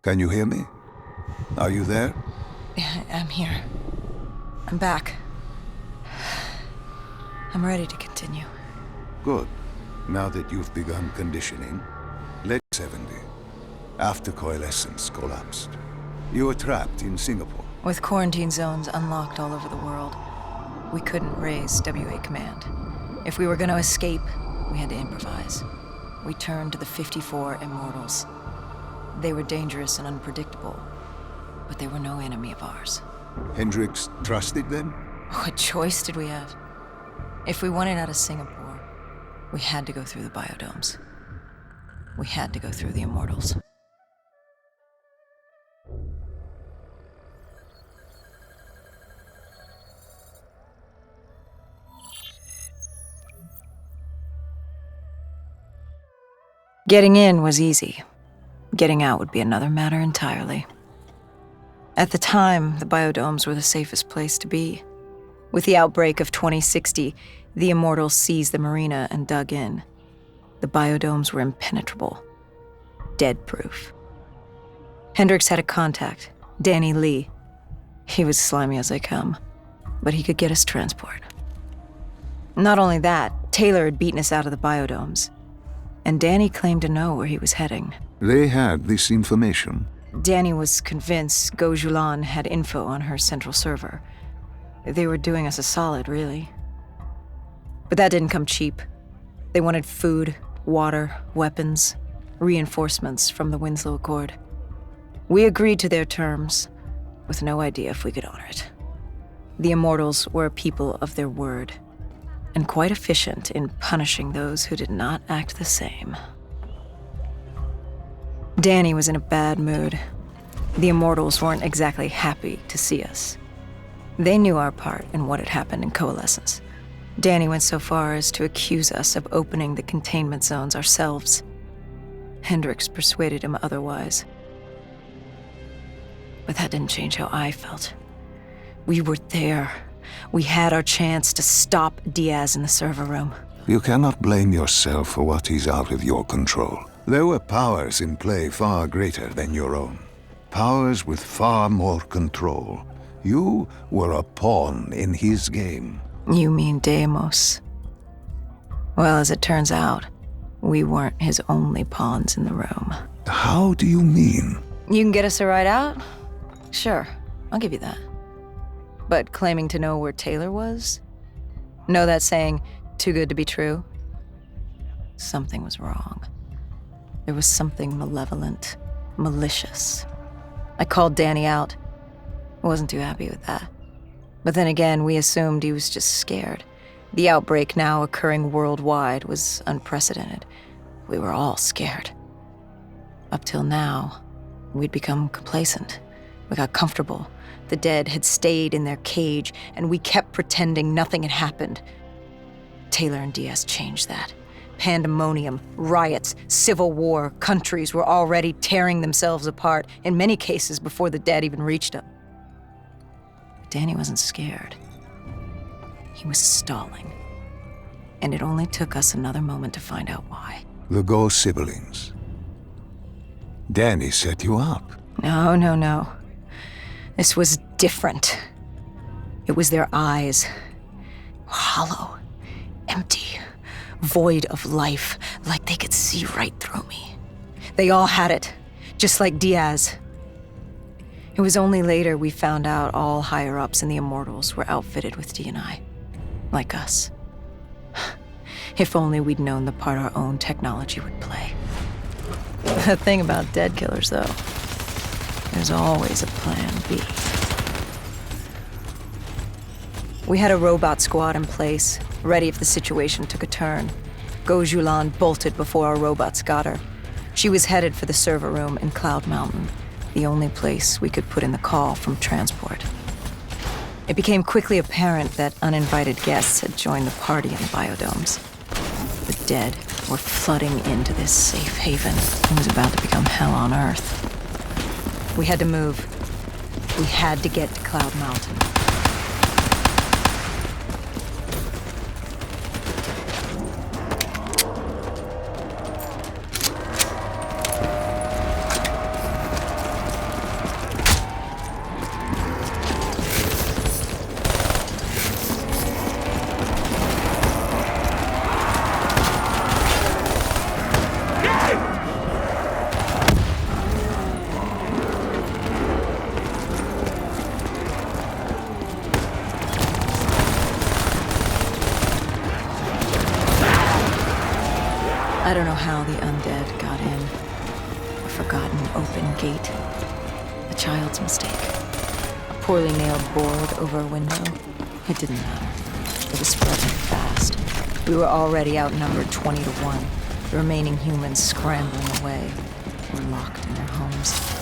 Can you hear me? Are you there? Yeah, I'm here. I'm back. I'm ready to continue. Good. Now that you've begun conditioning, Leg 70, after coalescence collapsed. You were trapped in Singapore. With quarantine zones unlocked all over the world, we couldn't raise WA command. If we were going to escape, we had to improvise. We turned to the 54 Immortals. They were dangerous and unpredictable, but they were no enemy of ours. Hendricks trusted them? What choice did we have? If we wanted out of Singapore, we had to go through the biodomes. We had to go through the Immortals. Getting in was easy. Getting out would be another matter entirely. At the time, the biodomes were the safest place to be. With the outbreak of 2060, the Immortals seized the marina and dug in. The biodomes were impenetrable. Dead-proof. Hendricks had a contact, Danny Lee. He was slimy as they come, but he could get us transport. Not only that, Taylor had beaten us out of the biodomes, and Danny claimed to know where he was heading. They had this information. Danny was convinced Gojulan had info on her central server. They were doing us a solid, really. But that didn't come cheap. They wanted food, water, weapons, reinforcements from the Winslow Accord. We agreed to their terms, with no idea if we could honor it. The Immortals were a people of their word, and quite efficient in punishing those who did not act the same. Danny was in a bad mood. The Immortals weren't exactly happy to see us. They knew our part in what had happened in Coalescence. Danny went so far as to accuse us of opening the containment zones ourselves. Hendricks persuaded him otherwise. But that didn't change how I felt. We were there. We had our chance to stop Diaz in the server room. You cannot blame yourself for what is out of your control. There were powers in play far greater than your own. Powers with far more control. You were a pawn in his game. You mean Deimos? Well, as it turns out, we weren't his only pawns in the room. How do you mean? You can get us a ride out? Sure, I'll give you that. But claiming to know where Taylor was? Know that saying, too good to be true? Something was wrong. There was something malevolent, malicious. I called Danny out. I wasn't too happy with that. But then again, we assumed he was just scared. The outbreak now occurring worldwide was unprecedented. We were all scared. Up till now, we'd become complacent. We got comfortable. The dead had stayed in their cage, and we kept pretending nothing had happened. Taylor and Diaz changed that. Pandemonium, riots, civil war, countries were already tearing themselves apart, in many cases before the dead even reached them. But Danny wasn't scared. He was stalling. And it only took us another moment to find out why. The Go siblings. Danny set you up. No. This was different. It was their eyes. Hollow, empty, void of life, like they could see right through me. They all had it, just like Diaz. It was only later we found out all higher-ups in the Immortals were outfitted with D&I, like us. If only we'd known the part our own technology would play. The thing about dead killers, though, there's always a plan B. We had a robot squad in place, ready if the situation took a turn. Gojulan bolted before our robots got her. She was headed for the server room in Cloud Mountain, the only place we could put in the call from transport. It became quickly apparent that uninvited guests had joined the party in the biodomes. The dead were flooding into this safe haven. It was about to become hell on Earth. We had to move. We had to get to Cloud Mountain. don't know how the undead got in. A forgotten open gate. A child's mistake. A poorly nailed board over a window. It didn't matter. It was spreading fast. We were already outnumbered 20 to 1. The remaining humans scrambling away were locked in their homes.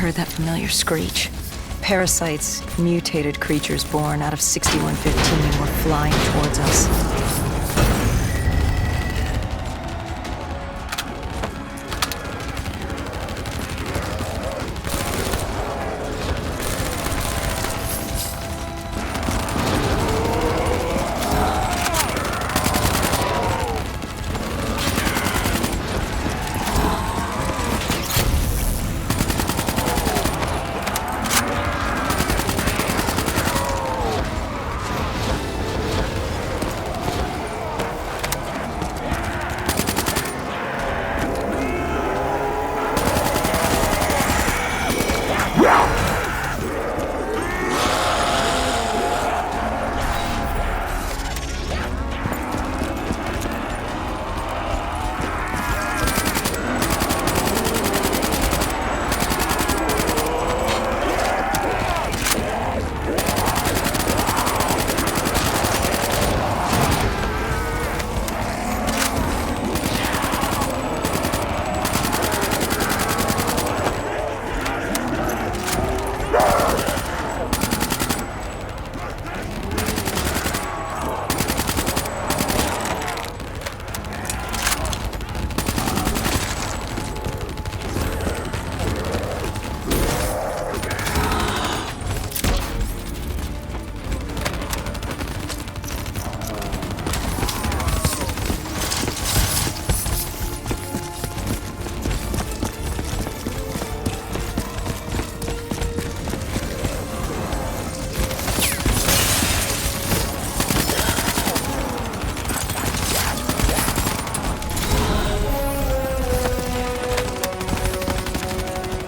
Heard that familiar screech. Parasites, mutated creatures born out of 6115, were flying towards us.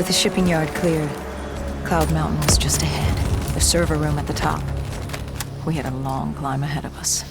With the shipping yard cleared, Cloud Mountain was just ahead, the server room at the top. We had a long climb ahead of us.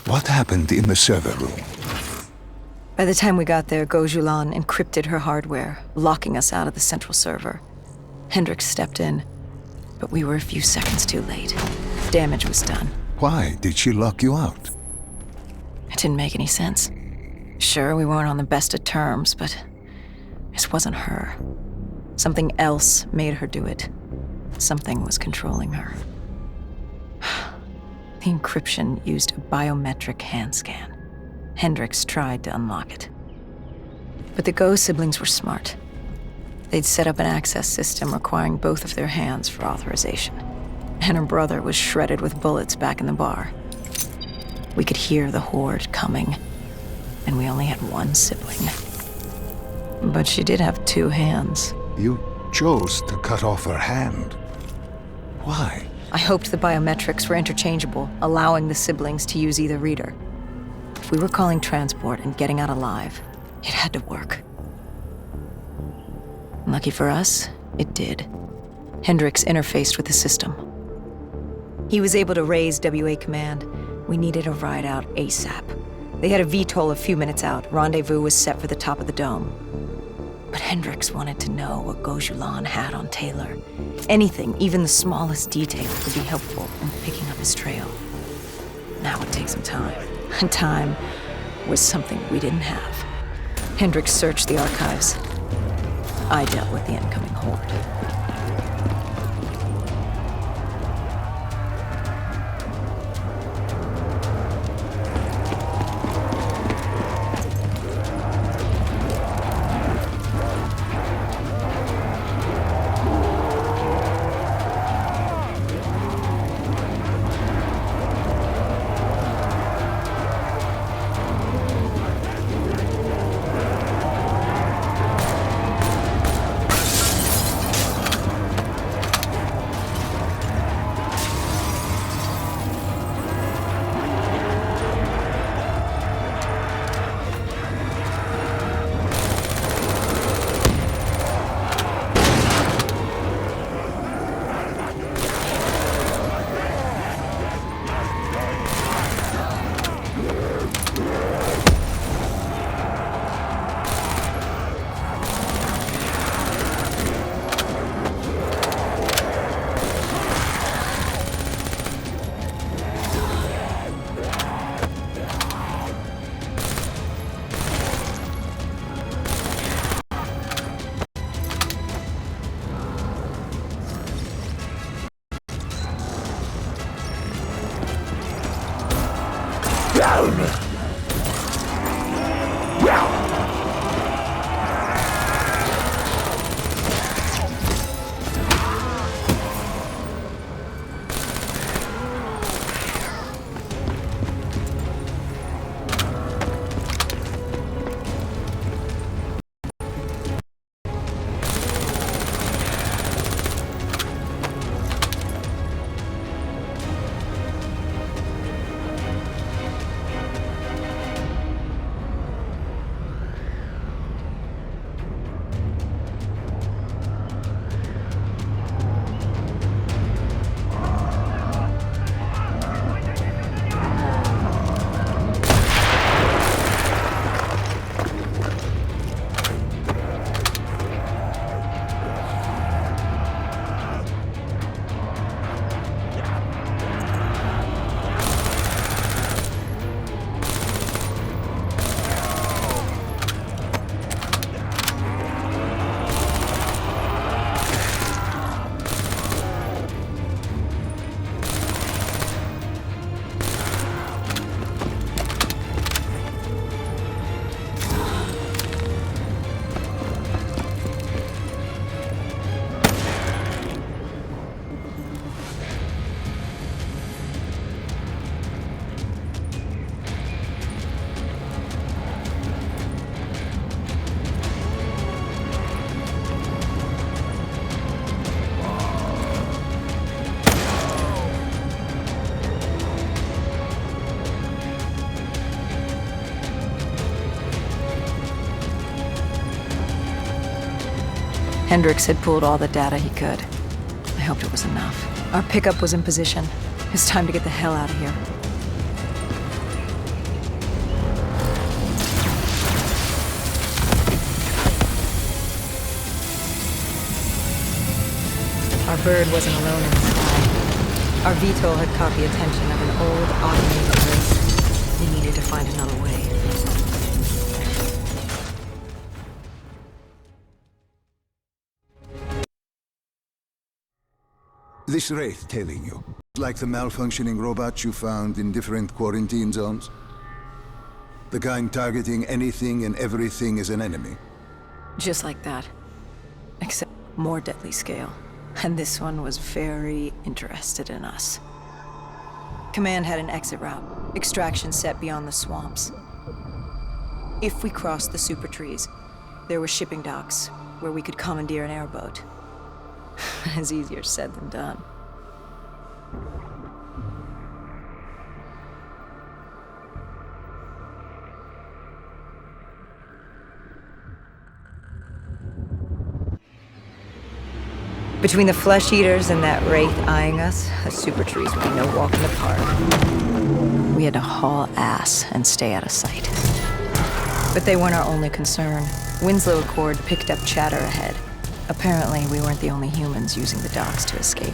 What happened in the server room? By the time we got there, Gojulan encrypted her hardware, locking us out of the central server. Hendricks stepped in, but we were a few seconds too late. Damage was done. Why did she lock you out? It didn't make any sense. Sure, we weren't on the best of terms, but this wasn't her. Something else made her do it. Something was controlling her. The encryption used a biometric hand scan. Hendricks tried to unlock it. But the Go siblings were smart. They'd set up an access system requiring both of their hands for authorization. And her brother was shredded with bullets back in the bar. We could hear the horde coming, and we only had one sibling. But she did have two hands. You chose to cut off her hand. Why? I hoped the biometrics were interchangeable, allowing the siblings to use either reader. If we were calling transport and getting out alive, it had to work. Lucky for us, it did. Hendricks interfaced with the system. He was able to raise WA command. We needed a ride out ASAP. They had a VTOL a few minutes out. Rendezvous was set for the top of the dome. But Hendricks wanted to know what Gojulan had on Taylor. Anything, even the smallest detail, would be helpful in picking up his trail. Now would take some time. And time was something we didn't have. Hendricks searched the archives. I dealt with the incoming horde. Hendricks had pulled all the data he could. I hoped it was enough. Our pickup was in position. It's time to get the hell out of here. Our bird wasn't alone in the sky. Our VTOL had caught the attention of an old, automated race. We needed to find another way. This wraith tailing you, like the malfunctioning robots you found in different quarantine zones? The kind targeting anything and everything as an enemy? Just like that. Except more deadly scale. And this one was very interested in us. Command had an exit route. Extraction set beyond the swamps. If we crossed the super trees, there were shipping docks where we could commandeer an airboat. It's easier said than done. Between the flesh eaters and that wraith eyeing us, the super trees would be no walk in the park. We had to haul ass and stay out of sight. But they weren't our only concern. Winslow Accord picked up chatter ahead. Apparently, we weren't the only humans using the docks to escape.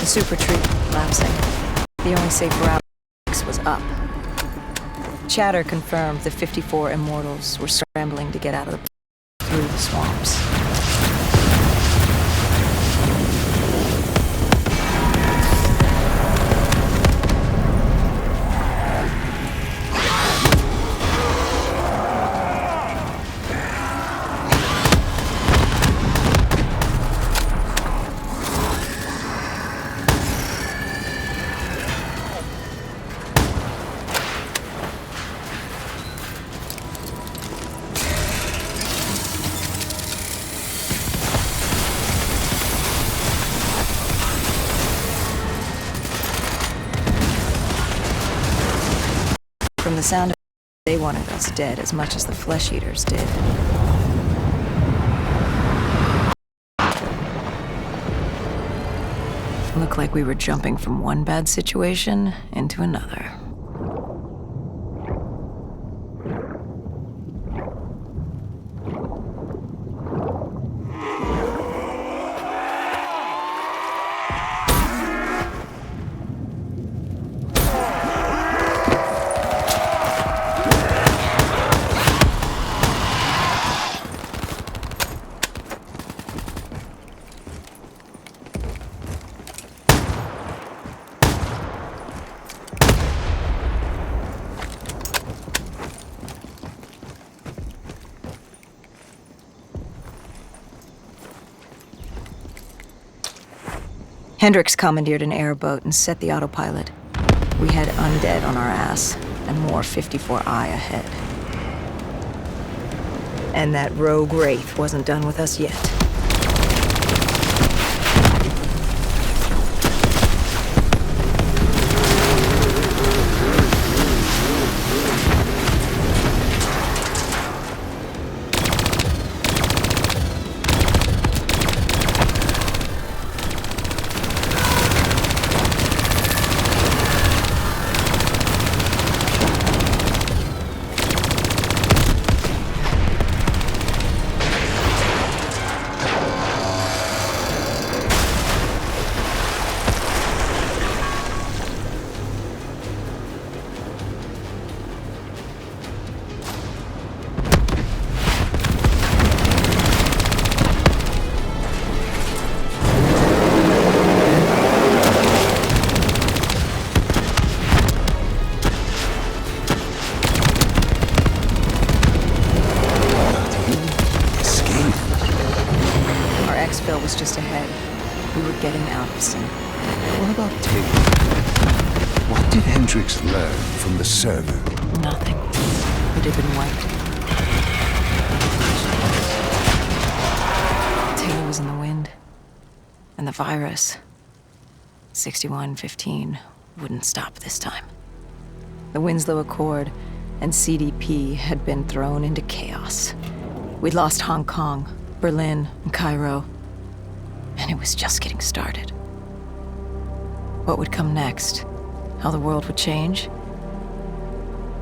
Super tree collapsing. The only safe route was up. Chatter confirmed the 54 immortals were scrambling to get out of through the swamps. From the sound of it, they wanted us dead as much as the flesh eaters did. Looked like we were jumping from one bad situation into another. Hendricks commandeered an airboat and set the autopilot. We had undead on our ass, and more 54I ahead. And that rogue wraith wasn't done with us yet. Was just ahead. We were getting out of sync. What about Taylor? What did Hendricks learn from the server? Nothing. It had been wiped. Taylor was in the wind. And the virus, 6115, wouldn't stop this time. The Winslow Accord and CDP had been thrown into chaos. We'd lost Hong Kong, Berlin, and Cairo. And it was just getting started. What would come next? How the world would change?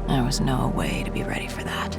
There was no way to be ready for that.